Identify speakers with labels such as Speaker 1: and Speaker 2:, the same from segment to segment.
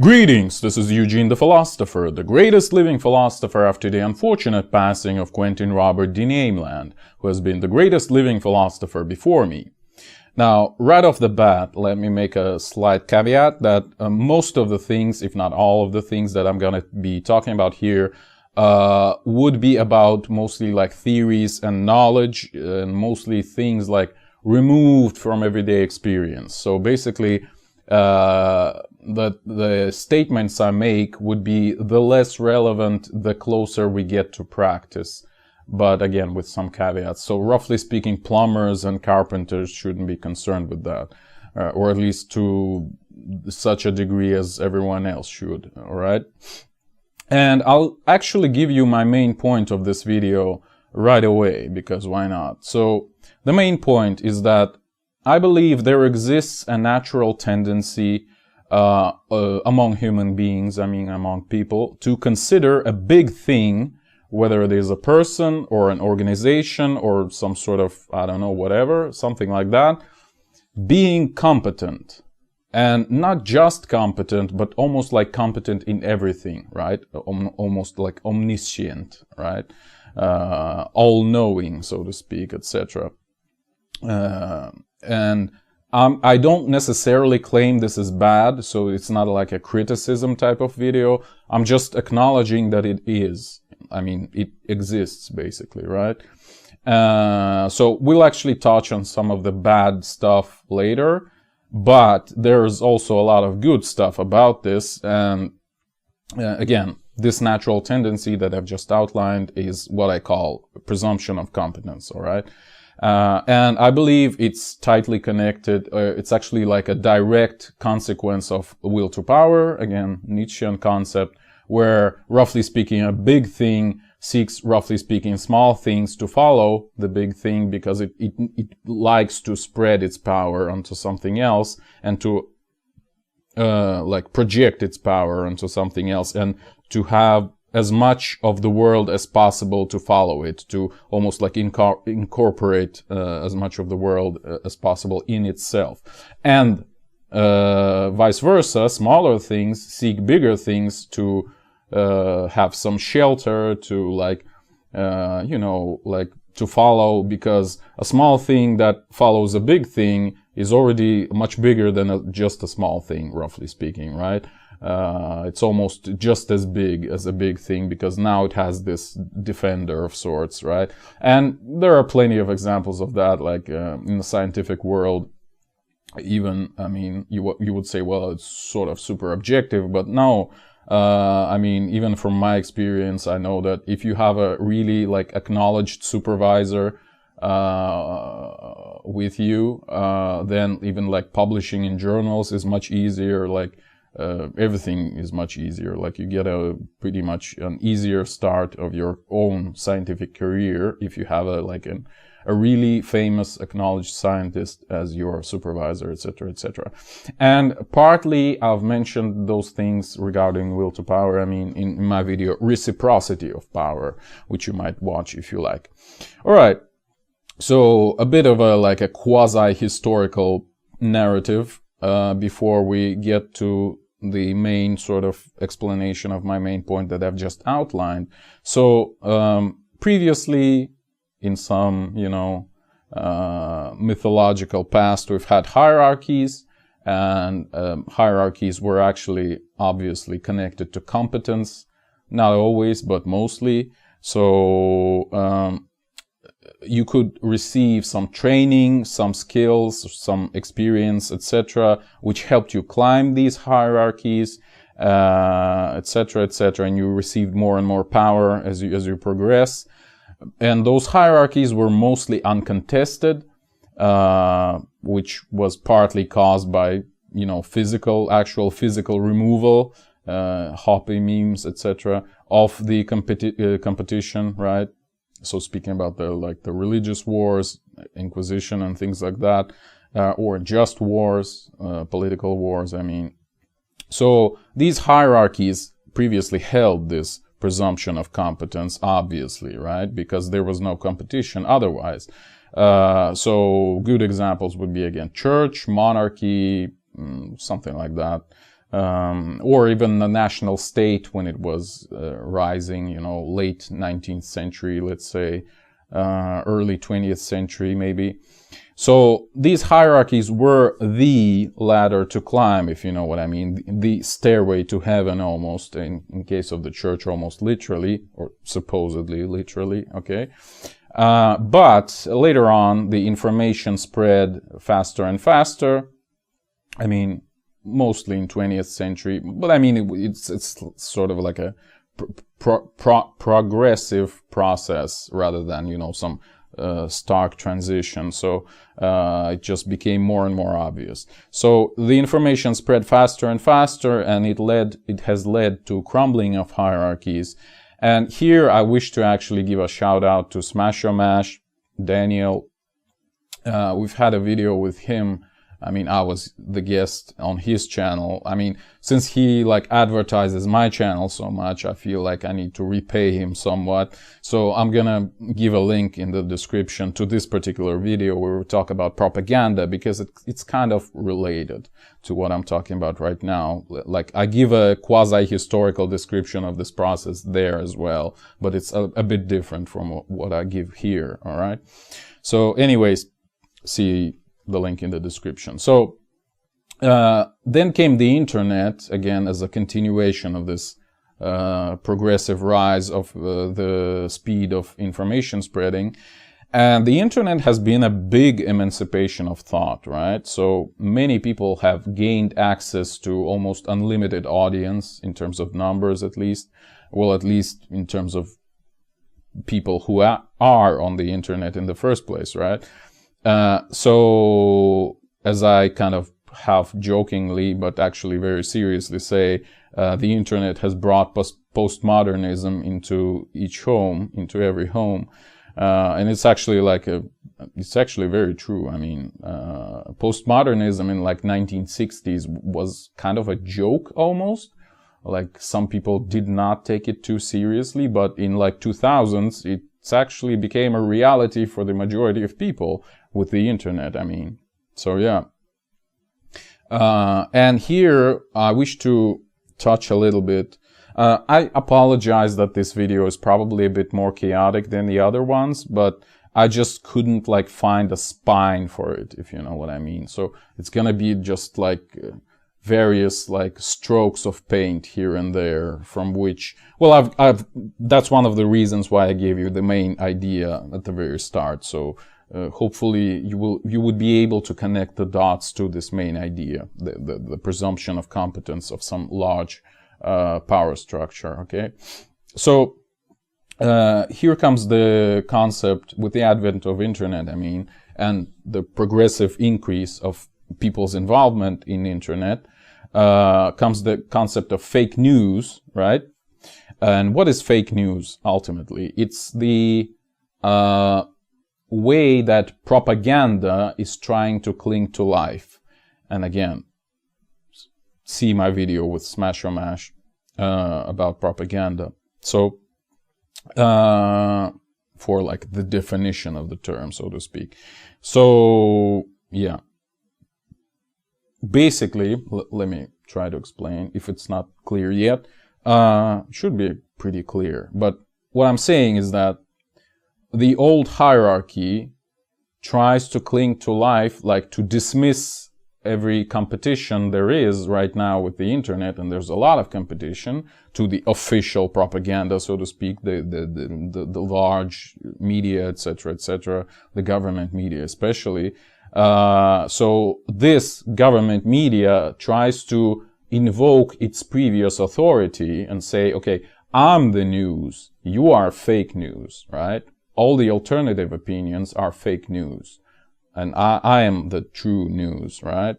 Speaker 1: Greetings, this is Eugene the Philosopher, the greatest living philosopher after the unfortunate passing of Quentin Robert de Nameland, who has been the greatest living philosopher before me. Now, right off the bat, let me make a slight caveat that most of the things, if not all of the things that I'm going to be talking about here, would be about mostly like theories and knowledge, and mostly things like removed from everyday experience. So basically, the statements I make would be the less relevant the closer we get to practice. But again, with some caveats. So roughly speaking, plumbers and carpenters shouldn't be concerned with that. Or at least to such a degree as everyone else should. Alright? And I'll actually give you my main point of this video right away, because why not? So the main point is that I believe there exists a natural tendency among human beings, among people, to consider a big thing, whether it is a person or an organization or some sort of, I don't know, whatever, something like that, being competent. And not just competent, but almost like competent in everything, right? Almost like omniscient, right? All-knowing, so to speak, etc. And I don't necessarily claim this is bad, so it's not like a criticism type of video. I'm just acknowledging that it is. It exists, basically, right? So we'll actually touch on some of the bad stuff later, but there's also a lot of good stuff about this. And again, this natural tendency that I've just outlined is what I call presumption of competence, all right? And I believe it's tightly connected. It's actually like a direct consequence of will to power, again, Nietzschean concept, where, roughly speaking, a big thing seeks, roughly speaking, small things to follow the big thing because it likes to spread its power onto something else and to like project its power onto something else and to have as much of the world as possible to follow it, to almost like incorporate as much of the world as possible in itself. And vice versa, smaller things seek bigger things to have some shelter, to like, to follow, because a small thing that follows a big thing is already much bigger than just a small thing, roughly speaking, right? It's almost just as big as a big thing because now it has this defender of sorts, right? And there are plenty of examples of that, like in the scientific world. Even, you would say, well, it's sort of super objective, but no. Even from my experience, I know that if you have a really like acknowledged supervisor with you, then even like publishing in journals is much easier. Like everything is much easier. Like you get a pretty much an easier start of your own scientific career if you have a really famous acknowledged scientist as your supervisor, etc., etc. And partly I've mentioned those things regarding will to power, in my video, Reciprocity of Power, which you might watch if you like. Alright, so a bit of a quasi-historical narrative before we get to the main sort of explanation of my main point that I've just outlined. So, previously, in some, mythological past, we've had hierarchies, and hierarchies were actually obviously connected to competence. Not always, but mostly. So, you could receive some training, some skills, some experience, etc., which helped you climb these hierarchies, etc., etc., and you received more and more power as you progress. And those hierarchies were mostly uncontested, which was partly caused by, actual physical removal, hoppy memes, etc., of the competition, right? So speaking about the religious wars, Inquisition and things like that, or just wars, political wars, So these hierarchies previously held this presumption of competence, obviously, right? Because there was no competition otherwise. So good examples would be, again, church, monarchy, something like that. or even the national state when it was rising, you know, late 19th century, let's say, early 20th century maybe. So these hierarchies were the ladder to climb, if you know what I mean, the stairway to heaven almost, in case of the church, almost literally, or supposedly literally, okay? But later on, the information spread faster and faster. I mean, mostly in 20th century, but I mean, it's sort of like a progressive process rather than, you know, some stark transition. So it just became more and more obvious. So the information spread faster and faster, and it has led to crumbling of hierarchies. And here I wish to actually give a shout out to Smash-O-Mash, Daniel. We've had a video with him. I mean, I was the guest on his channel. I mean, since he like advertises my channel so much, I feel like I need to repay him somewhat. So I'm gonna give a link in the description to this particular video where we talk about propaganda, because it's kind of related to what I'm talking about right now. Like, I give a quasi-historical description of this process there as well, but it's a bit different from what I give here, all right? So anyways, see the link in the description. So then came the internet, again as a continuation of this progressive rise of the speed of information spreading. And the internet has been a big emancipation of thought, right? So many people have gained access to almost unlimited audience in terms of numbers, at least. Well, at least in terms of people who are on the internet in the first place, right? So as I kind of half jokingly, but actually very seriously say, the internet has brought postmodernism into each home, into every home. And it's actually it's actually very true. I mean, postmodernism in like 1960s was kind of a joke almost. Like, some people did not take it too seriously, but in like 2000s, it's actually became a reality for the majority of people with the internet, I mean. So yeah. And here I wish to touch a little bit. I apologize that this video is probably a bit more chaotic than the other ones, but I just couldn't like find a spine for it, if you know what I mean. So it's gonna be just like various like strokes of paint here and there, from which, well, that's one of the reasons why I gave you the main idea at the very start. So hopefully you would be able to connect the dots to this main idea, the presumption of competence of some large power structure. Okay, so here comes the concept with the advent of internet, I mean, and the progressive increase of people's involvement in internet, comes the concept of fake news, right? And what is fake news ultimately? It's the way that propaganda is trying to cling to life. And again, see my video with Smash-O-Mash about propaganda. So for like the definition of the term, so to speak. So yeah, basically, let me try to explain if it's not clear yet. Should be pretty clear, but what I'm saying is that the old hierarchy tries to cling to life, like to dismiss every competition there is right now with the internet, and there's a lot of competition to the official propaganda, so to speak, the large media, etc., the government media especially. So this government media tries to invoke its previous authority and say, okay, I'm the news, you are fake news, right? All the alternative opinions are fake news, and I am the true news, right?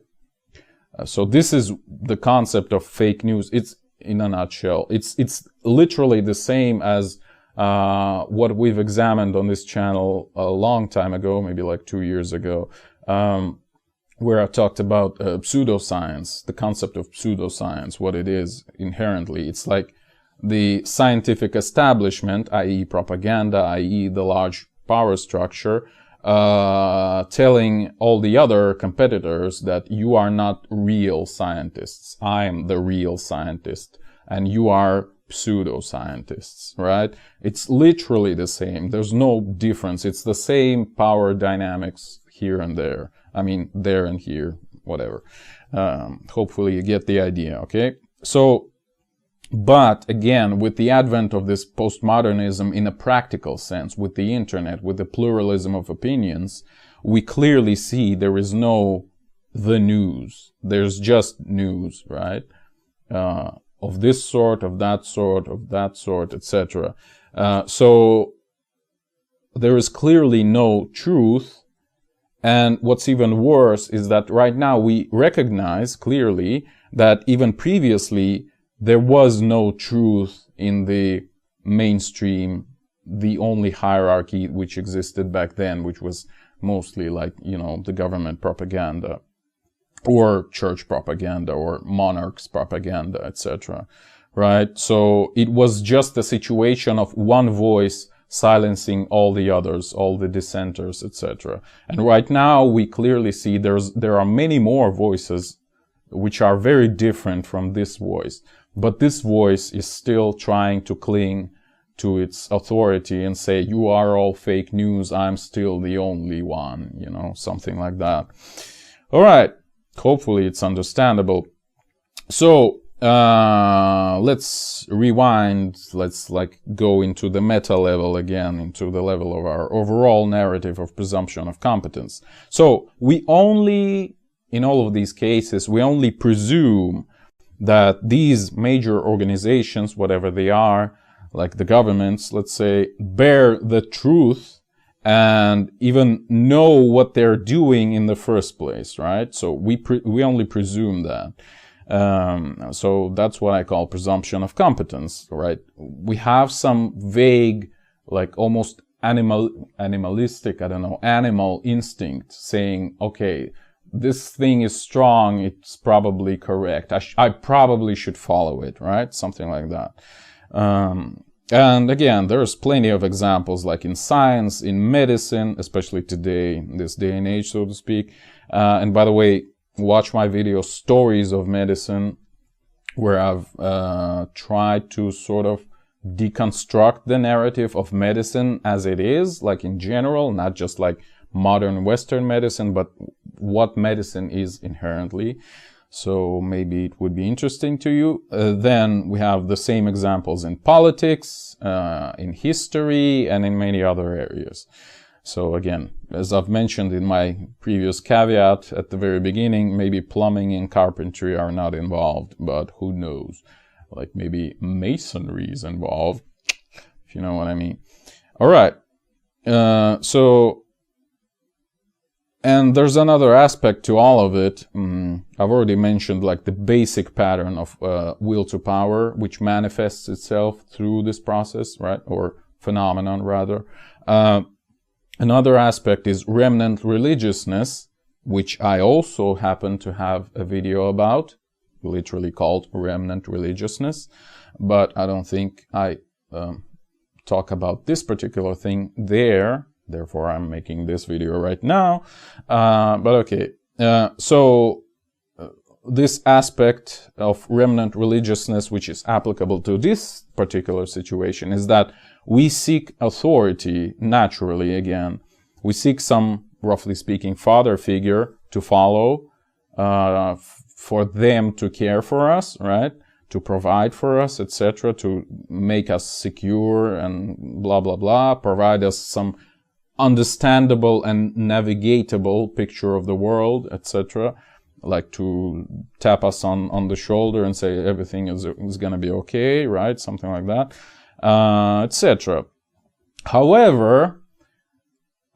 Speaker 1: So this is the concept of fake news. It's, in a nutshell, it's literally the same as what we've examined on this channel a long time ago, maybe like 2 years ago, where I talked about pseudoscience, the concept of pseudoscience, what it is inherently. It's like the scientific establishment, i.e. propaganda, i.e. the large power structure, telling all the other competitors that you are not real scientists. I am the real scientist and you are pseudoscientists, right? It's literally the same. There's no difference. It's the same power dynamics here and there. I mean, there and here, whatever. Hopefully you get the idea, okay? So, but again, with the advent of this postmodernism in a practical sense, with the internet, with the pluralism of opinions, we clearly see there is no the news. There's just news, right? Of this sort, of that sort, etc. So there is clearly no truth. And what's even worse is that right now we recognize clearly that even previously there was no truth in the mainstream, the only hierarchy which existed back then, which was mostly like, you know, the government propaganda or church propaganda or monarchs propaganda, etc. Right? So it was just a situation of one voice silencing all the others, all the dissenters, etc. And right now we clearly see there are many more voices which are very different from this voice. But this voice is still trying to cling to its authority and say, you are all fake news, I'm still the only one, you know, something like that. All right. Hopefully it's understandable. So, let's rewind. Let's like go into the meta level again, into the level of our overall narrative of presumption of competence. So we only, in all of these cases, we only presume that these major organizations, whatever they are, like the governments, let's say, bear the truth and even know what they're doing in the first place, right? So we only presume that. So that's what I call presumption of competence, right? We have some vague, like almost animalistic, I don't know, animal instinct saying, okay, this thing is strong, it's probably correct. I probably should follow it, right? Something like that. And again, there's plenty of examples like in science, in medicine, especially today, in this day and age, so to speak. And by the way, watch my video, Stories of Medicine, where I've tried to sort of deconstruct the narrative of medicine as it is, like in general, not just like modern Western medicine, but what medicine is inherently. So maybe it would be interesting to you. Then we have the same examples in politics, in history, and in many other areas. So again, as I've mentioned in my previous caveat at the very beginning, maybe plumbing and carpentry are not involved, but who knows? Like maybe masonry is involved, if you know what I mean. All right. And there's another aspect to all of it. I've already mentioned like the basic pattern of will to power, which manifests itself through this process, right? Or phenomenon, rather. Another aspect is remnant religiousness, which I also happen to have a video about, literally called remnant religiousness, but I don't think I talk about this particular thing there. Therefore, I'm making this video right now. But okay, so this aspect of remnant religiousness, which is applicable to this particular situation, is that we seek authority naturally again. We seek some, roughly speaking, father figure to follow, for them to care for us, right? To provide for us, etc., to make us secure and blah, blah, blah, provide us some understandable and navigatable picture of the world, etc., like to tap us on the shoulder and say everything is going to be okay, right? Something like that, etc. However,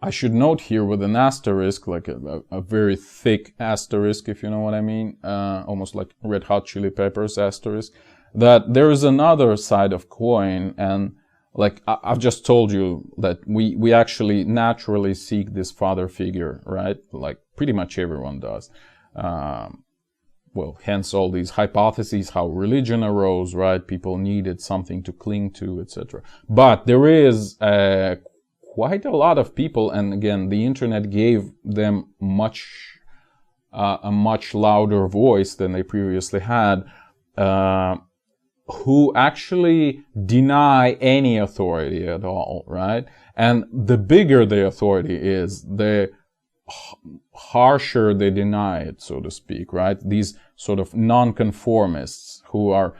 Speaker 1: I should note here with an asterisk, like a very thick asterisk, if you know what I mean, almost like Red Hot Chili Peppers asterisk, that there is another side of coin. And like I've just told you that we actually naturally seek this father figure, right? Like pretty much everyone does. Well, hence all these hypotheses, how religion arose, right? People needed something to cling to, etc. But there is a quite a lot of people, and again, the internet gave them a much louder voice than they previously had, who actually deny any authority at all, right? And the bigger the authority is, the harsher they deny it, so to speak, right? These sort of nonconformists who are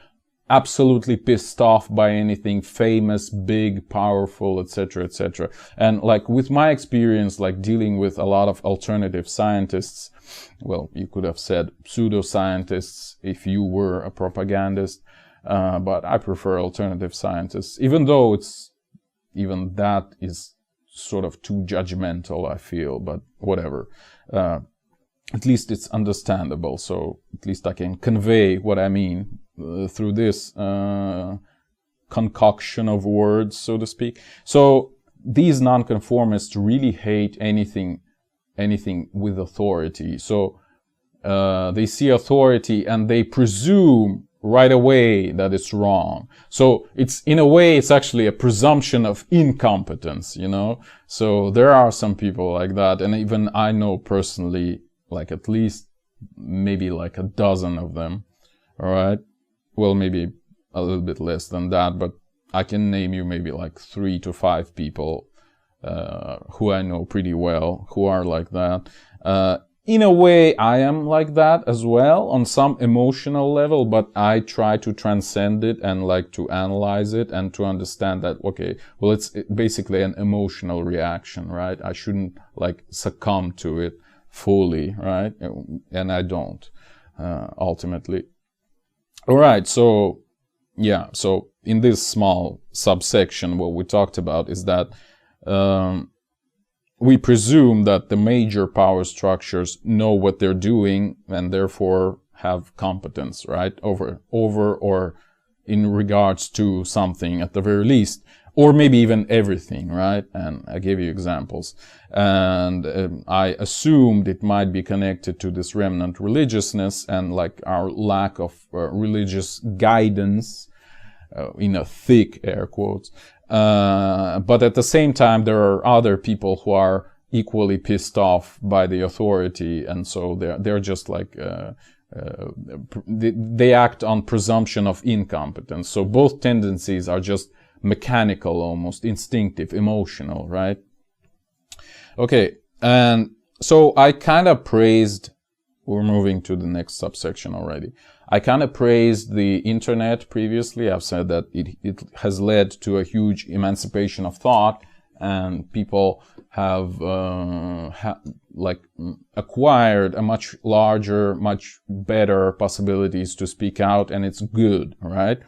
Speaker 1: absolutely pissed off by anything famous, big, powerful, etc., etc. And like with my experience, like dealing with a lot of alternative scientists, well, you could have said pseudoscientists if you were a propagandist, but I prefer alternative scientists, even though even that is sort of too judgmental, I feel, but whatever. At least it's understandable, so at least I can convey what I mean through this concoction of words, so to speak. So these nonconformists really hate anything with authority. So they see authority and they presume right away that it's wrong. So it's, in a way, it's actually a presumption of incompetence, you know? So there are some people like that, and even I know personally, like at least maybe like a dozen of them, all right? Well, maybe a little bit less than that, but I can name you maybe like 3 to 5 people who I know pretty well who are like that. In a way, I am like that as well on some emotional level, but I try to transcend it and like to analyze it and to understand that, okay, well, it's basically an emotional reaction, right? I shouldn't like succumb to it fully, right? And I don't, ultimately. All right, so yeah, so in this small subsection, what we talked about is that we presume that the major power structures know what they're doing and therefore have competence, right? Over or in regards to something at the very least, or maybe even everything, right? And I gave you examples. And I assumed it might be connected to this remnant religiousness and like our lack of religious guidance, in a thick air quotes. But at the same time, there are other people who are equally pissed off by the authority, and so they're just like they act on presumption of incompetence. So both tendencies are just mechanical, almost instinctive, emotional, right? Okay, and so I kind of praised. We're moving to the next subsection already. I kind of praised the internet previously. I've said that it has led to a huge emancipation of thought, and people have acquired a much larger, much better possibilities to speak out, and it's good, right?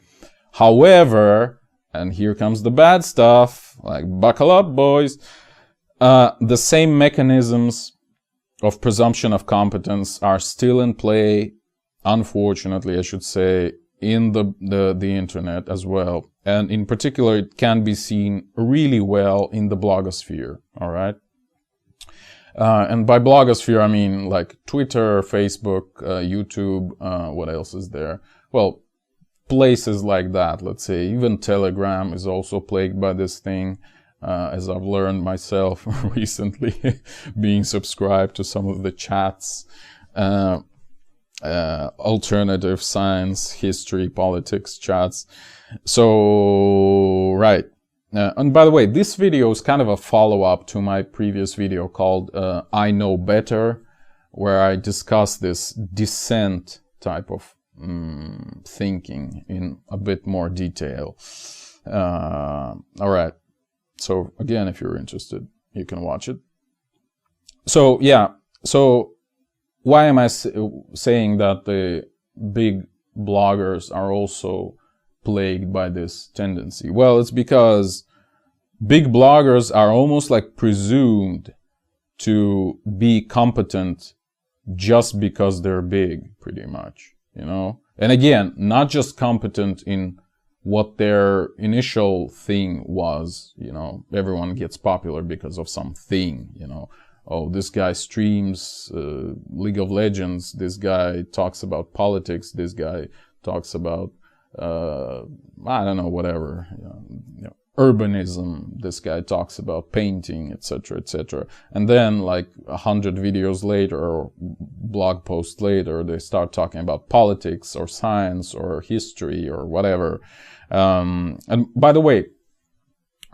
Speaker 1: However, and here comes the bad stuff, like buckle up, boys. The same mechanisms of presumption of competence are still in play, unfortunately, I should say, in the internet as well. And in particular, it can be seen really well in the blogosphere, all right? And by blogosphere, I mean like Twitter, Facebook, YouTube, what else is there? Well, places like that, let's say. Even Telegram is also plagued by this thing, as I've learned myself recently, being subscribed to some of the chats. Alternative science, history, politics chats. So, right. And by the way, this video is kind of a follow-up to my previous video called I Know Better, where I discuss this dissent type of thinking in a bit more detail. All right. So, again, if you're interested, you can watch it. So, yeah. So, why am I saying that the big bloggers are also plagued by this tendency? Well, it's because big bloggers are almost like presumed to be competent just because they're big, pretty much, you know? And again, not just competent in what their initial thing was, you know? Everyone gets popular because of something, you know? Oh, this guy streams League of Legends, this guy talks about politics, this guy talks about, I don't know, whatever. You know, urbanism. This guy talks about painting, etc., etc. And then, like 100 videos later or blog posts later, they start talking about politics or science or history or whatever. And by the way,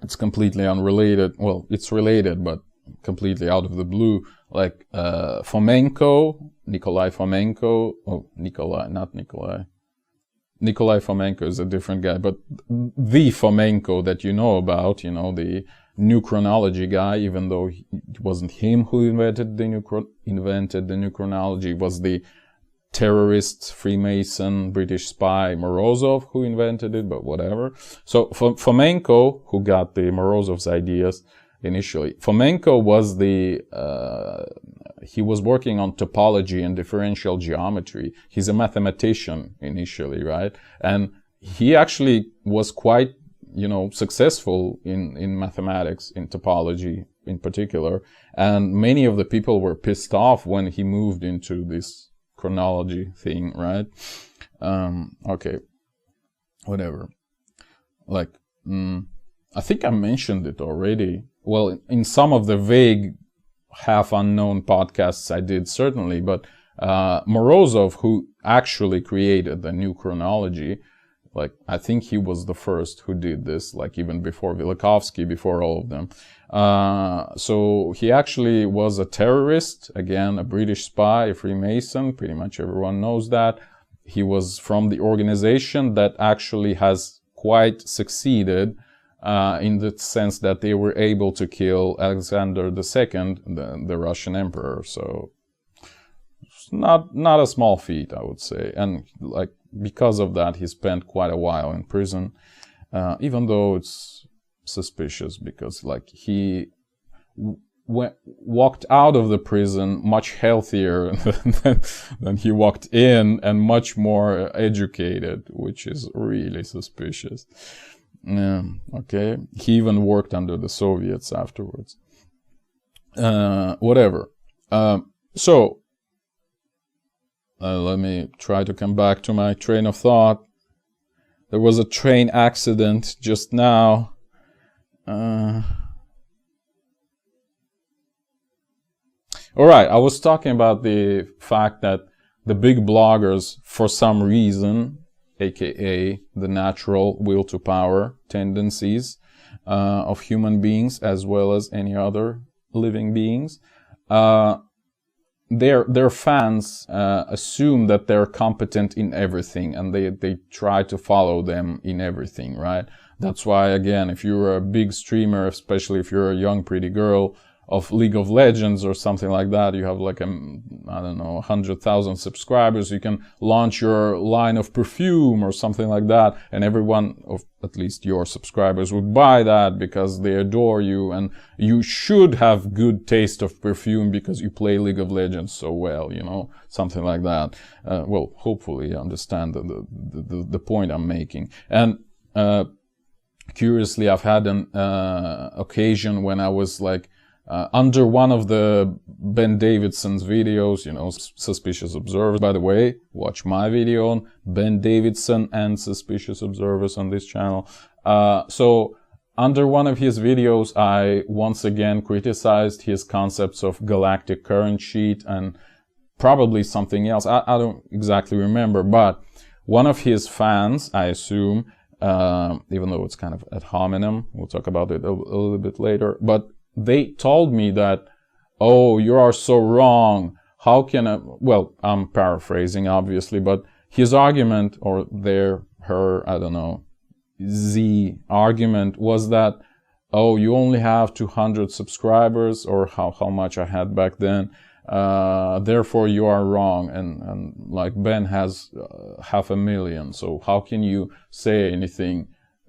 Speaker 1: it's completely unrelated. Well, it's related, but completely out of the blue. Like Fomenko, Nikolai Fomenko. Oh, not Nikolai. Nikolai Fomenko is a different guy, but the Fomenko that you know about, you know, the new chronology guy, even though it wasn't him who invented the new chronology, it was the terrorist, Freemason, British spy Morozov who invented it, but whatever. So Fomenko, who got the Morozov's ideas initially, Fomenko was he was working on topology and differential geometry. He's a mathematician initially, right? And he actually was quite, you know, successful in mathematics, in topology in particular. And many of the people were pissed off when he moved into this chronology thing, right? Okay, whatever. Like, I think I mentioned it already. Well, in some of the vague, half-unknown podcasts I did, certainly, but Morozov, who actually created the new chronology, like, I think he was the first who did this, like, even before Velikovsky, before all of them. So he actually was a terrorist, again, a British spy, a Freemason, pretty much everyone knows that. He was from the organization that actually has quite succeeded in the sense that they were able to kill Alexander II, the Russian emperor. So it's not a small feat, I would say. And like, because of that, he spent quite a while in prison, even though it's suspicious, because like he walked out of the prison much healthier than he walked in, and much more educated, which is really suspicious. Okay. He even worked under the Soviets afterwards. Whatever. So let me try to come back to my train of thought. There was a train accident just now. All right, I was talking about the fact that the big bloggers, for some reason, aka the natural will to power tendencies of human beings as well as any other living beings, their fans assume that they're competent in everything, and they try to follow them in everything, right? That's why, again, if you're a big streamer, especially if you're a young pretty girl of League of Legends or something like that, you have like I don't know, 100,000 subscribers, you can launch your line of perfume or something like that, and everyone, of at least your subscribers, would buy that because they adore you, and you should have good taste of perfume because you play League of Legends so well, you know, something like that. Well, hopefully you understand the point I'm making. And curiously, I've had an occasion when I was like under one of the Ben Davidson's videos, you know, Suspicious Observers. By the way, watch my video on Ben Davidson and Suspicious Observers on this channel. So under one of his videos, I once again criticized his concepts of galactic current sheet and probably something else. I don't exactly remember, but one of his fans, I assume, even though it's kind of ad hominem, we'll talk about it a little bit later, but they told me that, oh, you are so wrong. How can well, I'm paraphrasing, obviously, but his argument, or her, I don't know, the argument was that, oh, you only have 200 subscribers, or how much I had back then, therefore you are wrong, and like Ben has 500,000, so how can you say anything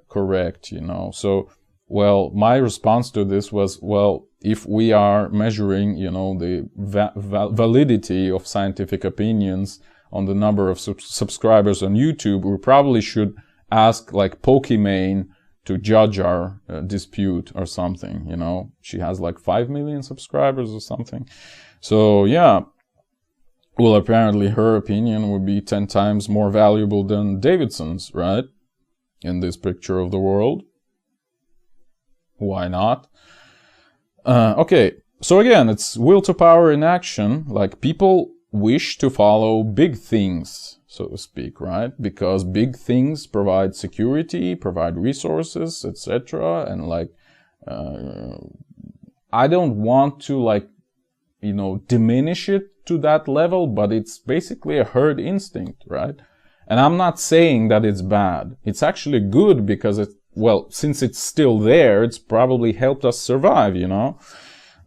Speaker 1: correct, you know? So, well, my response to this was, well, if we are measuring, you know, the validity of scientific opinions on the number of subscribers on YouTube, we probably should ask, like, Pokimane to judge our dispute or something, you know. She has like 5 million subscribers or something. So, yeah. Well, apparently her opinion would be 10 times more valuable than Davidson's, right? In this picture of the world. why not? Okay, so again, it's will to power in action. Like, people wish to follow big things, so to speak, right? Because big things provide security, provide resources, etc. And like, I don't want to, like, you know, diminish it to that level, but it's basically a herd instinct, right? And I'm not saying that it's bad. It's actually good because it, well, since it's still there, it's probably helped us survive, you know?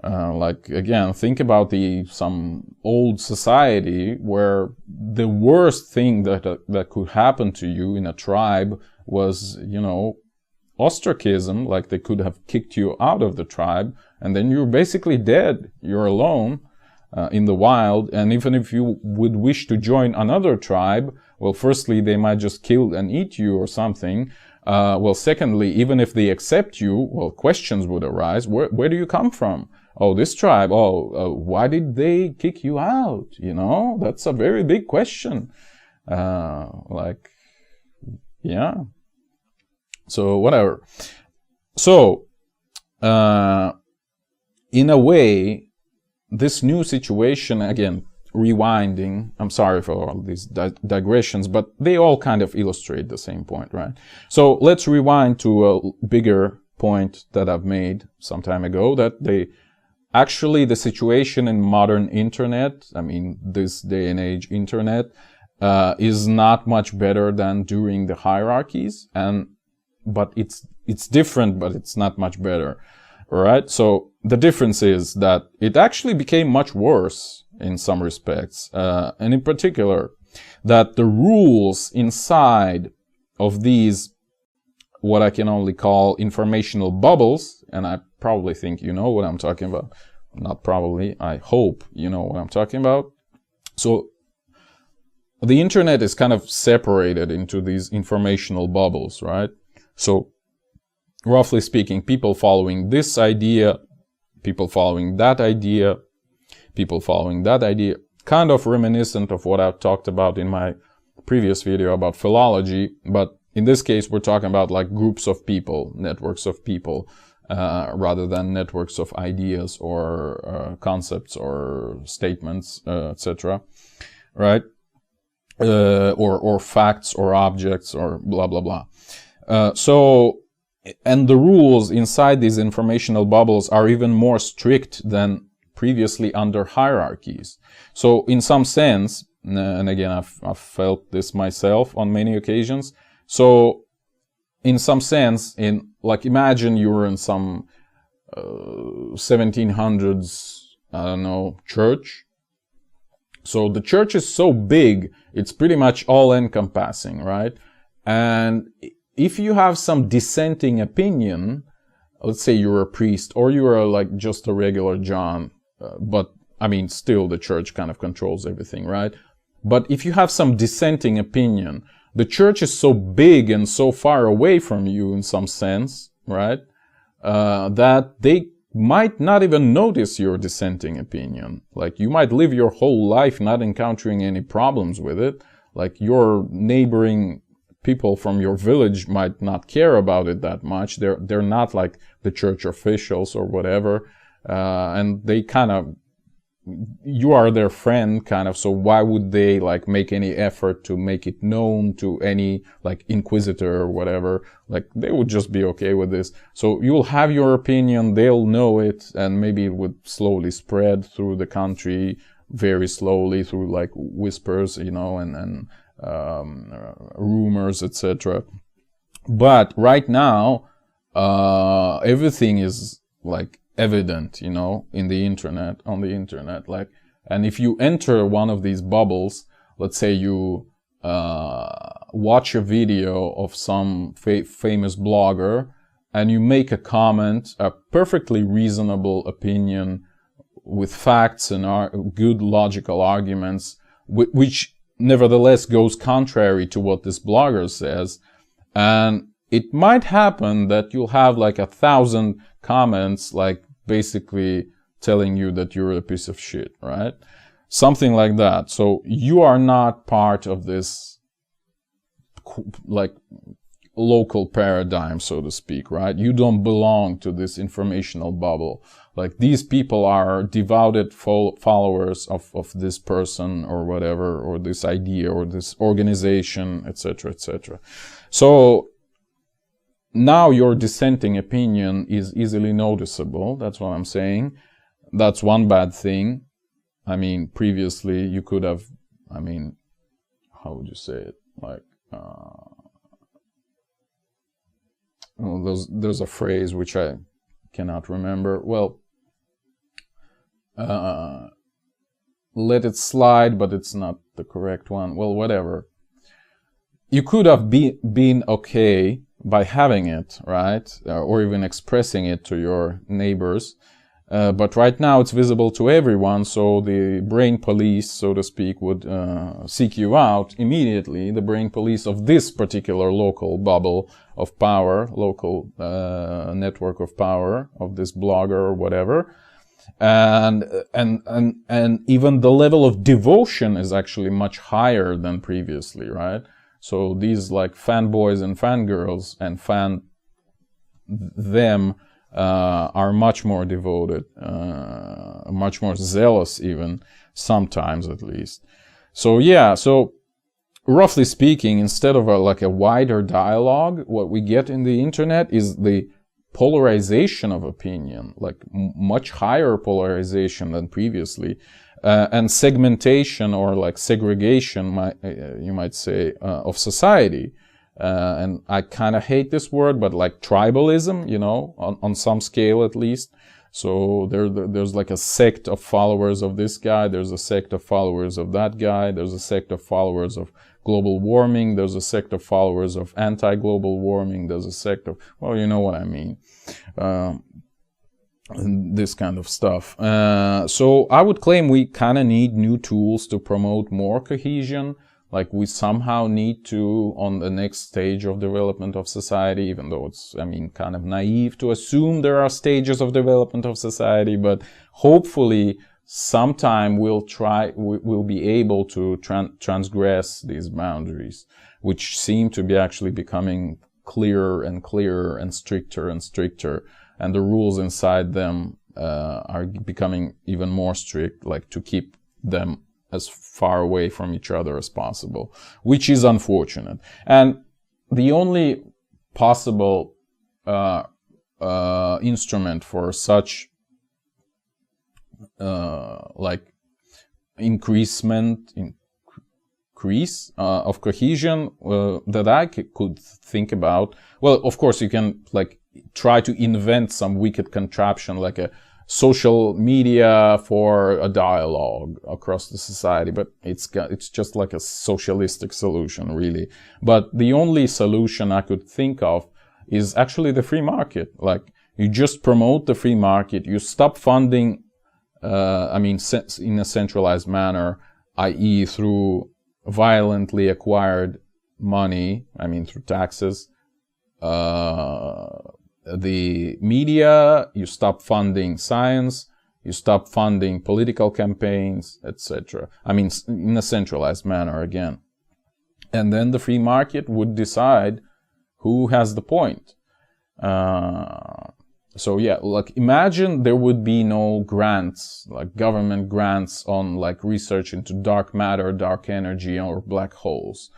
Speaker 1: Like, again, think about some old society where the worst thing that could happen to you in a tribe was, you know, ostracism. Like, they could have kicked you out of the tribe, and then you're basically dead. You're alone in the wild, and even if you would wish to join another tribe, well, firstly, they might just kill and eat you or something. Well, secondly, even if they accept you, well, questions would arise. Where do you come from? Oh, this tribe. Oh, why did they kick you out? You know, that's a very big question. Like, yeah. So, whatever. So, in a way, this new situation, again, rewinding, I'm sorry for all these digressions, but they all kind of illustrate the same point, right? So, let's rewind to a bigger point that I've made some time ago, that actually, the situation in modern internet, I mean, this day and age internet, is not much better than during the hierarchies, but it's different, but it's not much better, all right? So the difference is that it actually became much worse in some respects, and in particular, that the rules inside of these, what I can only call informational bubbles, and I probably think you know what I'm talking about. Not probably, I hope you know what I'm talking about. So the internet is kind of separated into these informational bubbles, right? So roughly speaking, people following this idea, people following that idea, people following that idea, kind of reminiscent of what I've talked about in my previous video about philology, but in this case, we're talking about like groups of people, networks of people, rather than networks of ideas or concepts or statements, etc. Right? Or facts or objects or blah, blah, blah. So, and the rules inside these informational bubbles are even more strict than previously under hierarchies. So, in some sense, and again, I've felt this myself on many occasions. So, in some sense, like, imagine you were in some 1700s, I don't know, church. So the church is so big, it's pretty much all encompassing, right? And if you have some dissenting opinion, let's say you're a priest or you're like just a regular John, but I mean, still the church kind of controls everything, right? But if you have some dissenting opinion, the church is so big and so far away from you in some sense, right? That they might not even notice your dissenting opinion. Like, you might live your whole life not encountering any problems with it. Like, your neighboring people from your village might not care about it that much. They're not like the church officials or whatever. And they kind of, you are their friend, kind of, so why would they like make any effort to make it known to any like inquisitor or whatever? Like, they would just be okay with this. So you'll have your opinion, they'll know it, and maybe it would slowly spread through the country, very slowly, through like whispers, you know, and rumors, etc. But right now, everything is like evident, you know, on the internet, like, and if you enter one of these bubbles, let's say you watch a video of some famous blogger and you make a comment, a perfectly reasonable opinion with facts and good logical arguments, which nevertheless goes contrary to what this blogger says, and it might happen that you'll have like 1,000 comments, like basically telling you that you're a piece of shit, right? Something like that. So you are not part of this like local paradigm, so to speak, right? You don't belong to this informational bubble. Like, these people are devoted followers of this person or whatever, or this idea or this organization, etc., etc. So now your dissenting opinion is easily noticeable. That's what I'm saying. That's one bad thing. I mean, previously you could have, I mean, how would you say it? Like, well, there's a phrase which I cannot remember. Well, let it slide, but it's not the correct one. Well, whatever. You could have been okay by having it, right? Or even expressing it to your neighbors. But right now it's visible to everyone, so the brain police, so to speak, would seek you out immediately. The brain police of this particular local bubble of power, local network of power of this blogger or whatever. And even the level of devotion is actually much higher than previously, right? So these like fanboys and fangirls and them are much more devoted, much more zealous even, sometimes at least. So yeah, so roughly speaking, instead of like a wider dialogue, what we get in the internet is the polarization of opinion, like much higher polarization than previously, and segmentation or like segregation, you might say, of society. And I kind of hate this word, but like tribalism, you know, on some scale at least. So there's like a sect of followers of this guy, there's a sect of followers of that guy, there's a sect of followers of global warming, there's a sect of followers of anti-global warming, there's a sect of, well, you know what I mean, this kind of stuff. So I would claim we kind of need new tools to promote more cohesion. Like, we somehow need to, on the next stage of development of society, even though it's, I mean, kind of naive to assume there are stages of development of society, but hopefully sometime we'll be able to transgress these boundaries, which seem to be actually becoming clearer and clearer and stricter, and the rules inside them are becoming even more strict, like to keep them as far away from each other as possible, which is unfortunate. And the only possible instrument for such like increase of cohesion that I could think about, well, of course you can like try to invent some wicked contraption like a social media for a dialogue across the society, but it's just like a socialistic solution, really. But the only solution I could think of is actually the free market. Like, you just promote the free market, you stop funding, I mean, in a centralized manner, i.e. through violently acquired money, I mean, through taxes, the media, you stop funding science, you stop funding political campaigns, etc. I mean, in a centralized manner again. And then the free market would decide who has the point. So yeah, like imagine there would be no grants, like government grants on like research into dark matter, dark energy, or black holes.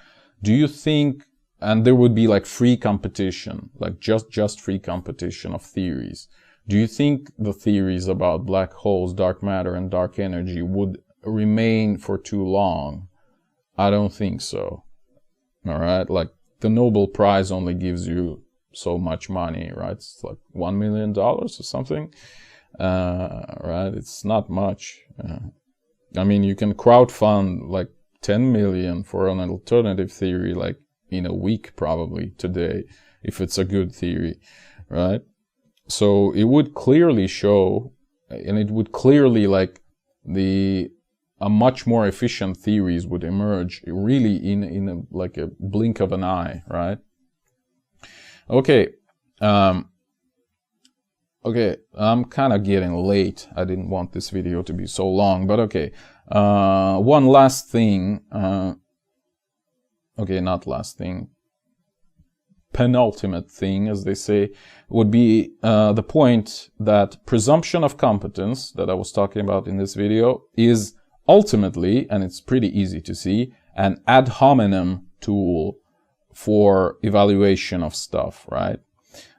Speaker 1: Do you think, and there would be like free competition, like just free competition of theories. Do you think the theories about black holes, dark matter, and dark energy would remain for too long? I don't think so. All right, like the Nobel Prize only gives you so much money, right? It's like $1 million or something, right? It's not much. I mean, you can crowdfund like 10 million for an alternative theory, like in a week probably today, if it's a good theory, right? So it would clearly show, and it would clearly like a much more efficient theories would emerge really in a, like a blink of an eye, right? Okay, okay, I'm kind of getting late. I didn't want this video to be so long, but okay. One last thing. Okay, not last thing. penultimate thing, as they say, would be the point that presumption of competence that I was talking about in this video is ultimately, and it's pretty easy to see, an ad hominem tool for evaluation of stuff, right?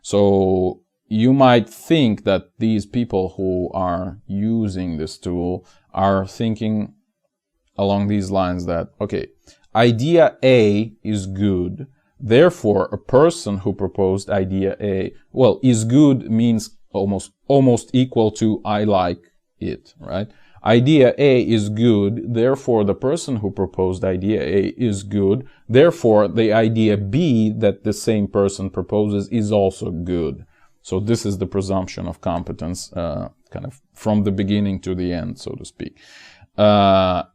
Speaker 1: So you might think that these people who are using this tool are thinking along these lines that, okay, idea A is good, therefore a person who proposed idea A, well, is good means almost equal to I like it, right? Idea A is good, therefore the person who proposed idea A is good, therefore the idea B that the same person proposes is also good. So this is the presumption of competence, kind of from the beginning to the end, so to speak. Well,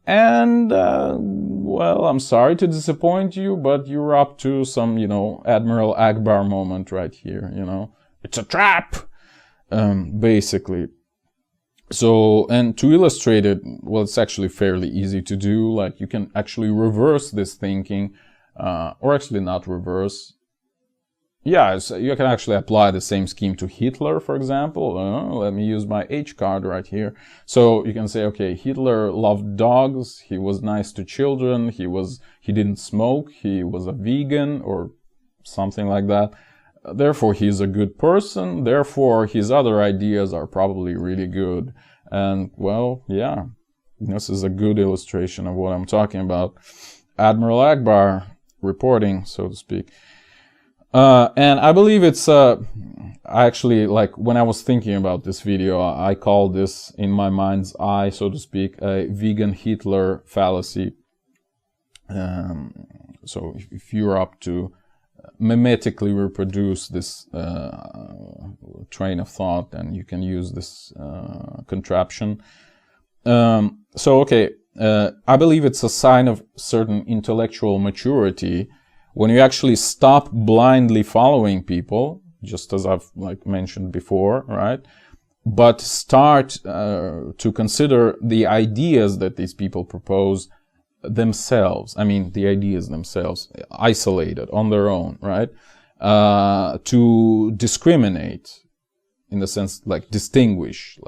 Speaker 1: I'm sorry to disappoint you, but you're up to some, Admiral Akbar moment right here, It's a trap! Basically. So, and to illustrate it, well, it's actually fairly easy to do. Like, you can actually reverse this thinking, or actually not reverse. Yeah, you can actually apply the same scheme to Hitler, for example. Let me use my H card right here. So you can say, okay, Hitler loved dogs, he was nice to children, he didn't smoke, he was a vegan, or something like that. Therefore, he's a good person, therefore his other ideas are probably really good. And, well, yeah, this is a good illustration of what I'm talking about. Admiral Akbar reporting, so to speak. And I believe it's, actually, like, when I was thinking about this video, I call this, in my mind's eye, so to speak, a vegan Hitler fallacy. So if you're up to mimetically reproduce this train of thought, then you can use this contraption. So, okay, I believe it's a sign of certain intellectual maturity when you actually stop blindly following people, just as I've mentioned before, right? But start to consider the ideas that these people propose themselves. I mean, the ideas themselves, isolated on their own, right? To discriminate, in the sense, distinguish,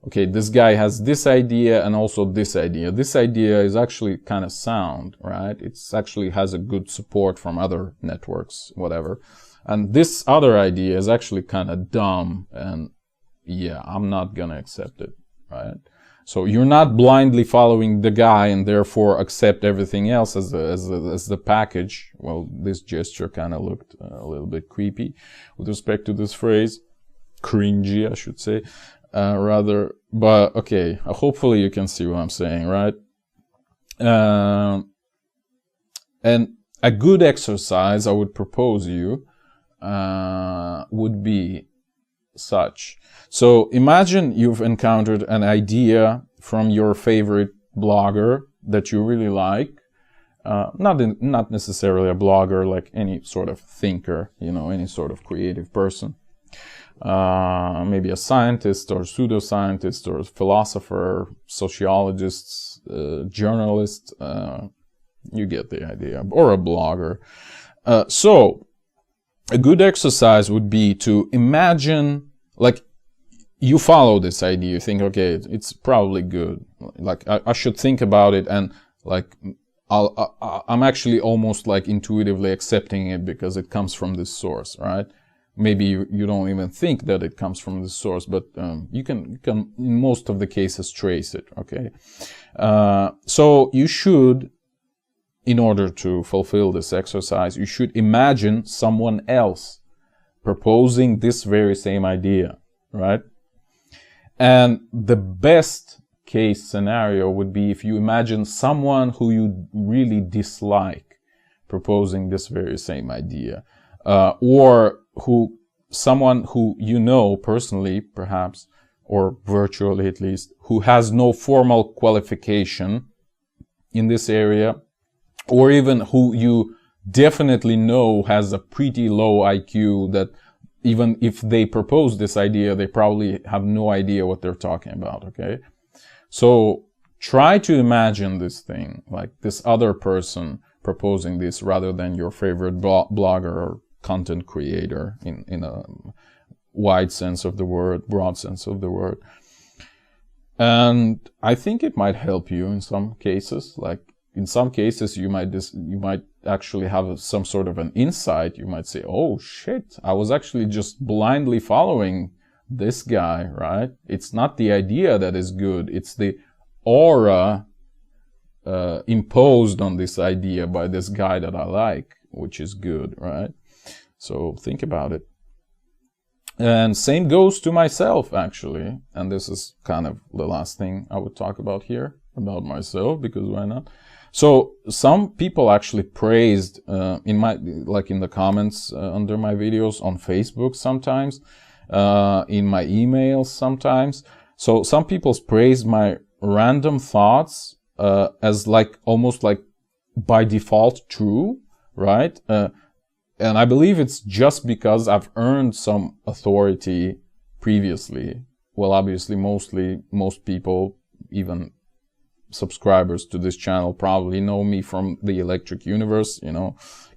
Speaker 1: okay, this guy has this idea and also this idea. This idea is actually kind of sound, right? It's actually has a good support from other networks, whatever. And this other idea is actually kind of dumb, and yeah, I'm not gonna accept it, right? So you're not blindly following the guy and therefore accept everything else as the package. Well, this gesture kind of looked a little bit creepy with respect to this phrase. Cringy, I should say. Rather, but okay, hopefully you can see what I'm saying, right? And a good exercise I would propose you would be such. So imagine you've encountered an idea from your favorite blogger that you really like. Not necessarily a blogger, like any sort of thinker, any sort of creative person. Maybe a scientist or pseudoscientist or philosopher, sociologist, journalist, you get the idea, or a blogger. So a good exercise would be to imagine, you follow this idea, you think, okay, it's probably good. I should think about it, and I'm actually almost intuitively accepting it because it comes from this source, right? Maybe you don't even think that it comes from this source, but you can in most of the cases trace it, okay? So you should, in order to fulfill this exercise, you should imagine someone else proposing this very same idea, right? And the best case scenario would be if you imagine someone who you really dislike proposing this very same idea, or someone who you know personally, perhaps, or virtually at least, who has no formal qualification in this area, or even who you definitely know has a pretty low IQ, that even if they propose this idea, they probably have no idea what they're talking about, okay? So try to imagine this thing, this other person proposing this, rather than your favorite blogger or content creator in a wide sense of the word, broad sense of the word. And I think it might help you in some cases. Like in some cases, you might actually have some sort of an insight. You might say, "Oh shit, I was actually just blindly following this guy," right? It's not the idea that is good; it's the aura imposed on this idea by this guy that I like, which is good, right? So think about it. And same goes to myself, actually. And this is kind of the last thing I would talk about here, about myself, because why not? So some people actually praised in the comments under my videos on Facebook sometimes, in my emails sometimes. So some people praised my random thoughts as like almost like by default true, right? And I believe it's just because I've earned some authority previously. Well, obviously, most people, even subscribers to this channel, probably know me from the Electric Universe,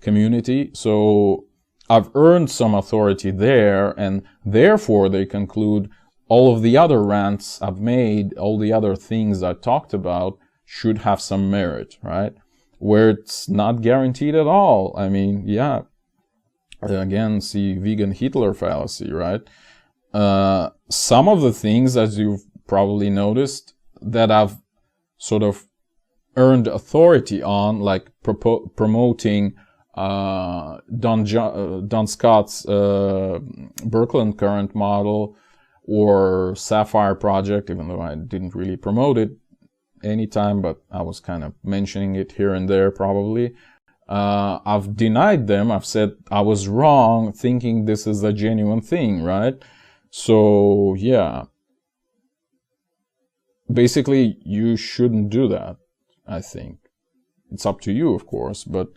Speaker 1: community. So I've earned some authority there, and therefore they conclude all of the other rants I've made, all the other things I talked about should have some merit, right? Where it's not guaranteed at all. I mean, yeah. Again, see vegan Hitler fallacy, right? Some of the things, as you've probably noticed, that I've sort of earned authority on, like promoting Don Scott's Birkeland current model or Sapphire project, even though I didn't really promote it anytime, but I was kind of mentioning it here and there probably. I've denied them. I've said I was wrong thinking this is a genuine thing, right? So, yeah. Basically, you shouldn't do that, I think. It's up to you, of course, but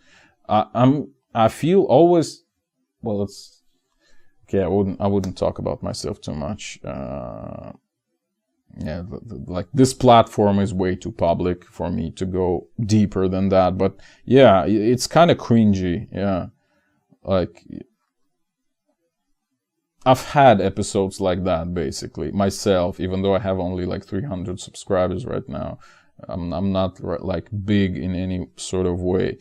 Speaker 1: I feel always, well, it's, okay, I wouldn't talk about myself too much. Yeah, like this platform is way too public for me to go deeper than that. But yeah, it's kind of cringy. Yeah, like I've had episodes like that basically myself, even though I have only like 300 subscribers right now. I'm not like big in any sort of way.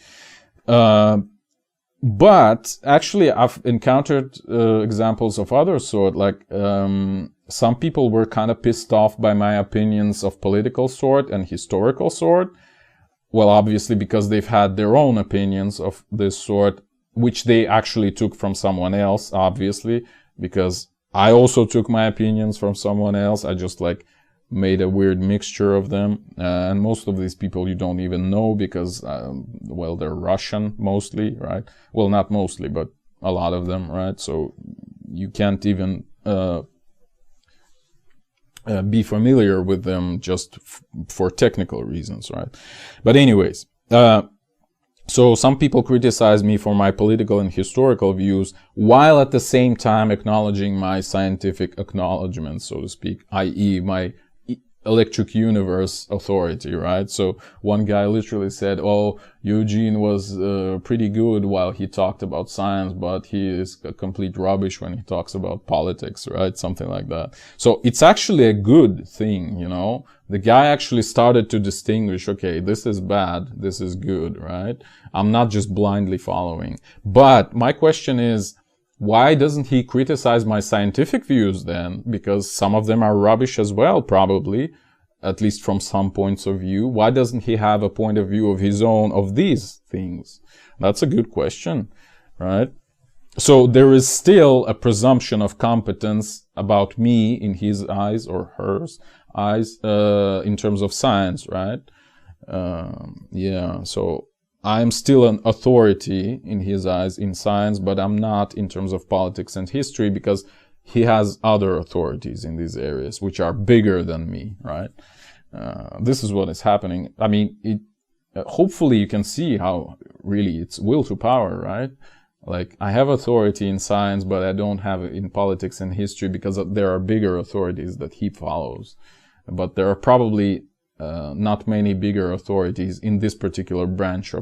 Speaker 1: But actually, I've encountered examples of other sort, like some people were kind of pissed off by my opinions of political sort and historical sort. Well, obviously, because they've had their own opinions of this sort, which they actually took from someone else, obviously, because I also took my opinions from someone else. I just like made a weird mixture of them. And most of these people you don't even know because, well, they're Russian mostly, right? Well, not mostly, but a lot of them, right? So you can't even be familiar with them just for technical reasons, right? But anyways, so some people criticize me for my political and historical views while at the same time acknowledging my scientific acknowledgments, so to speak, i.e. my Electric Universe authority, right? So one guy literally said, "Oh, Eugene was pretty good while he talked about science, but he is a complete rubbish when he talks about politics," right? Something like that. So it's actually a good thing, The guy actually started to distinguish, okay, this is bad, this is good, right? I'm not just blindly following. But my question is, why doesn't he criticize my scientific views then? Because some of them are rubbish as well, probably, at least from some points of view. Why doesn't he have a point of view of his own of these things? That's a good question, right? So there is still a presumption of competence about me in his eyes or hers eyes in terms of science, right? Yeah, so I'm still an authority in his eyes in science, but I'm not in terms of politics and history because he has other authorities in these areas which are bigger than me, right? This is what is happening. I mean, hopefully you can see how really it's will to power, right? Like, I have authority in science, but I don't have it in politics and history because there are bigger authorities that he follows. But there are probably not many bigger authorities in this particular branch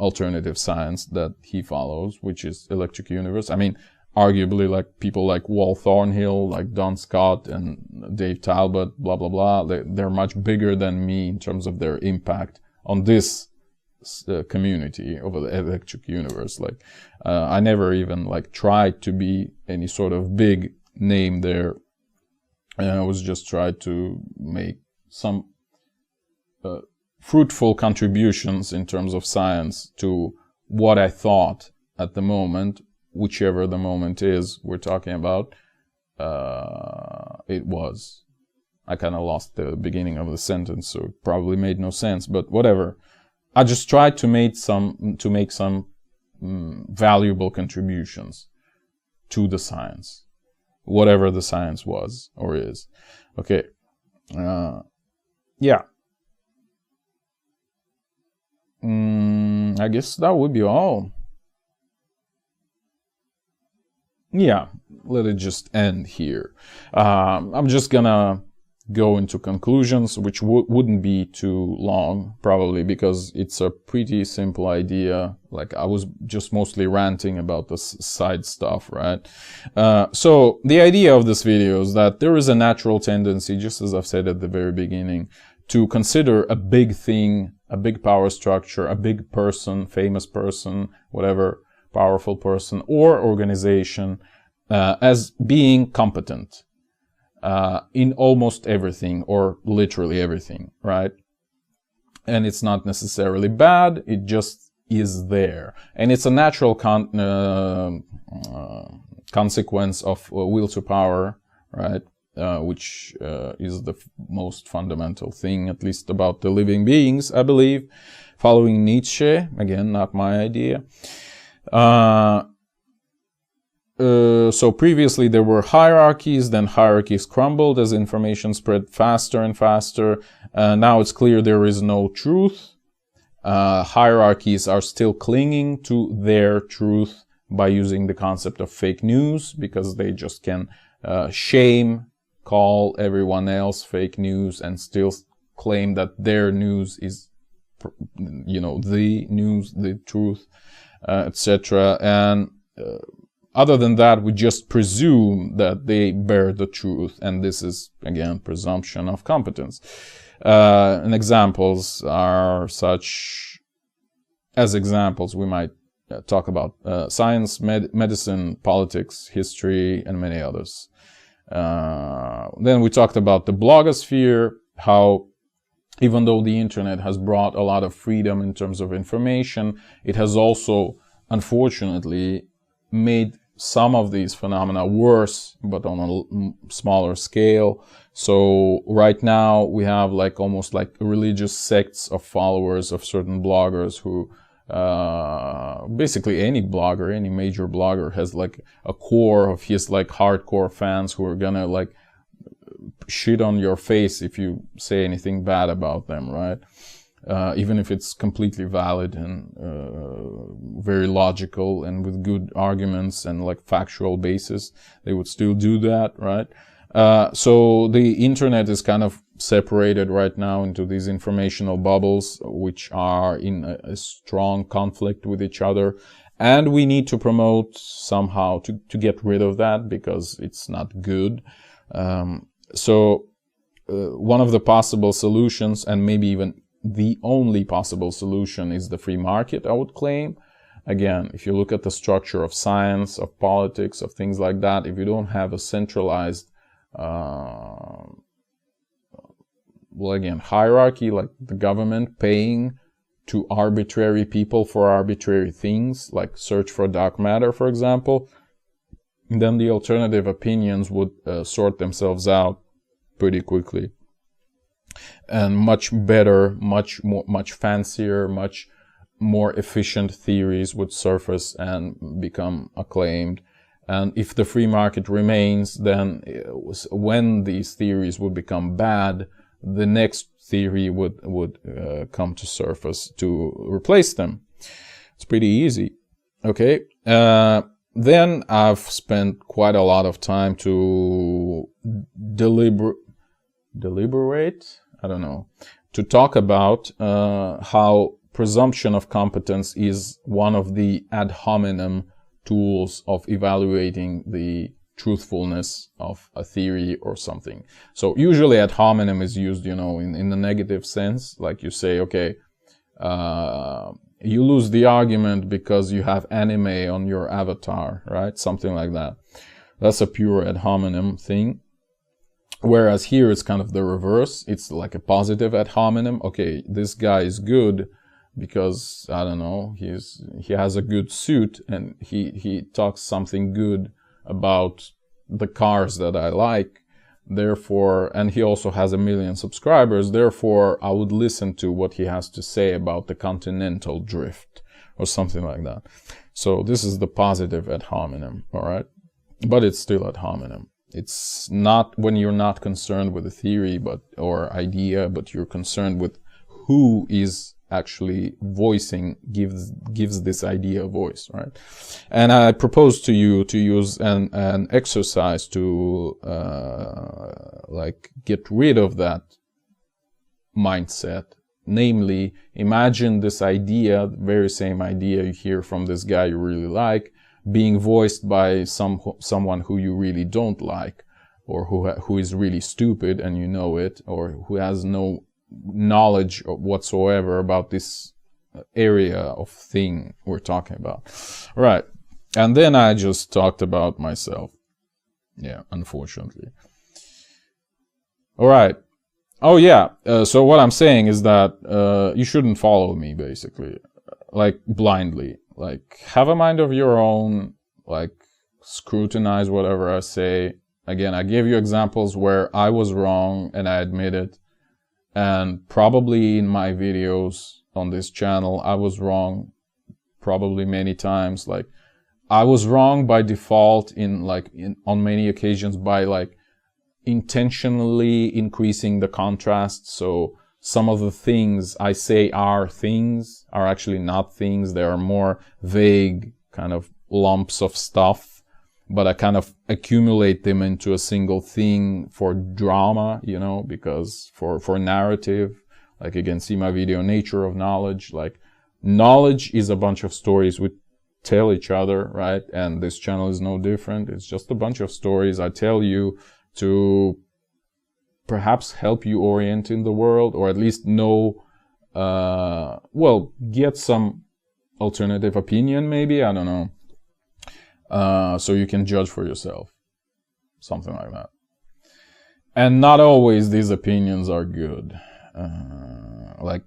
Speaker 1: alternative science that he follows, which is electric universe. I mean, arguably, like people like Wal Thornhill, like Don Scott and Dave Talbot, blah, blah, blah, they're much bigger than me in terms of their impact on this community over the electric universe. Like, I never even like tried to be any sort of big name there. And I was just trying to make some fruitful contributions in terms of science to what I thought at the moment, whichever the moment is we're talking about, it was. I kind of lost the beginning of the sentence, so it probably made no sense, but whatever. I just tried to make some valuable contributions to the science, whatever the science was or is. Okay. Yeah. I guess that would be all. Yeah, let it just end here. I'm just gonna go into conclusions, which wouldn't be too long, probably, because it's a pretty simple idea. Like, I was just mostly ranting about the side stuff, right? So the idea of this video is that there is a natural tendency, just as I've said at the very beginning, to consider a big thing, a big power structure, a big person, famous person, whatever, powerful person or organization, as being competent in almost everything, or literally everything, right? And it's not necessarily bad, it just is there. And it's a natural consequence of will to power, right? Which is the most fundamental thing, at least about the living beings, I believe, following Nietzsche. Again, not my idea. So previously there were hierarchies, then hierarchies crumbled as information spread faster and faster. Now it's clear there is no truth. Hierarchies are still clinging to their truth by using the concept of fake news, because they just can call everyone else fake news and still claim that their news is, the news, the truth, etc. And other than that, we just presume that they bear the truth, and this is, again, presumption of competence. And examples are such, as examples, we might talk about science, medicine, politics, history, and many others. Then we talked about the blogosphere, how even though the internet has brought a lot of freedom in terms of information, it has also, unfortunately, made some of these phenomena worse, but on a smaller scale. So right now we have like almost like religious sects of followers of certain bloggers who basically any blogger, any major blogger has like a core of his like hardcore fans who are gonna like shit on your face if you say anything bad about them, right? Even if it's completely valid and very logical and with good arguments and like factual basis, they would still do that, right? So the internet is kind of separated right now into these informational bubbles, which are in a strong conflict with each other. And we need to promote somehow to get rid of that, because it's not good. So one of the possible solutions, and maybe even the only possible solution, is the free market, I would claim. Again, if you look at the structure of science, of politics, of things like that, if you don't have a centralized, hierarchy, like the government paying to arbitrary people for arbitrary things, like search for dark matter, for example, then the alternative opinions would sort themselves out pretty quickly. And much better, much fancier, much more efficient theories would surface and become acclaimed. And if the free market remains, then when these theories would become bad, the next theory would come to surface to replace them. It's pretty easy. Okay. Then I've spent quite a lot of time to deliberate, I don't know, to talk about how presumption of competence is one of the ad hominem tools of evaluating the truthfulness of a theory or something. So usually ad hominem is used, you know, in the negative sense. Like you say, okay, you lose the argument because you have anime on your avatar, right? Something like that. That's a pure ad hominem thing. Whereas here it's kind of the reverse. It's like a positive ad hominem. Okay, this guy is good because, I don't know, he has a good suit and he talks something good about the cars that I like. Therefore, and he also has 1 million subscribers. Therefore, I would listen to what he has to say about the continental drift or something like that. So this is the positive ad hominem, all right? But it's still ad hominem. It's not when you're not concerned with a theory or idea, but you're concerned with who is actually voicing, gives this idea a voice, right? And I propose to you to use an exercise to like get rid of that mindset. Namely, imagine this idea, the very same idea you hear from this guy you really like, being voiced by someone who you really don't like, or who is really stupid and you know it, or who has no knowledge whatsoever about this area of thing we're talking about. Right. And then I just talked about myself. Yeah, unfortunately. All right. Oh yeah. So what I'm saying is that you shouldn't follow me, basically, like blindly. Like, have a mind of your own, like, scrutinize whatever I say. Again, I gave you examples where I was wrong and I admit it. And probably in my videos on this channel, I was wrong probably many times. Like, I was wrong by default on many occasions by, like, intentionally increasing the contrast. So some of the things I say are things are actually not things. They are more vague kind of lumps of stuff, but I kind of accumulate them into a single thing for drama, you know, because for narrative. Like, again, see my video, Nature of Knowledge. Like, knowledge is a bunch of stories we tell each other, right? And this channel is no different. It's just a bunch of stories I tell you to perhaps help you orient in the world, or at least know, well, get some alternative opinion, maybe, I don't know. So you can judge for yourself. Something like that. And not always these opinions are good. Like,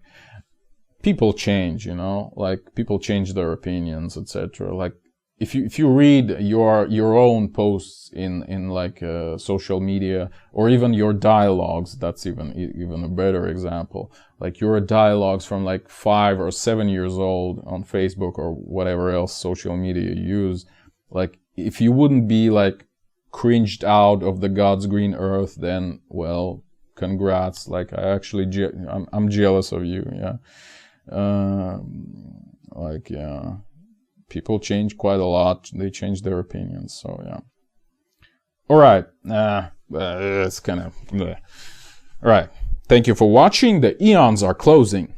Speaker 1: people change, you know, like, people change their opinions, etc. Like, if you read your own posts in like social media, or even your dialogues, that's even a better example. Like, your dialogues from like 5 or 7 years old on Facebook or whatever else social media you use. Like, if you wouldn't be like cringed out of the God's green earth, then, well, congrats. Like, I'm jealous of you. Yeah. Like, yeah. People change quite a lot. They change their opinions. So, yeah. All right. It's kind of... All right. Thank you for watching. The eons are closing.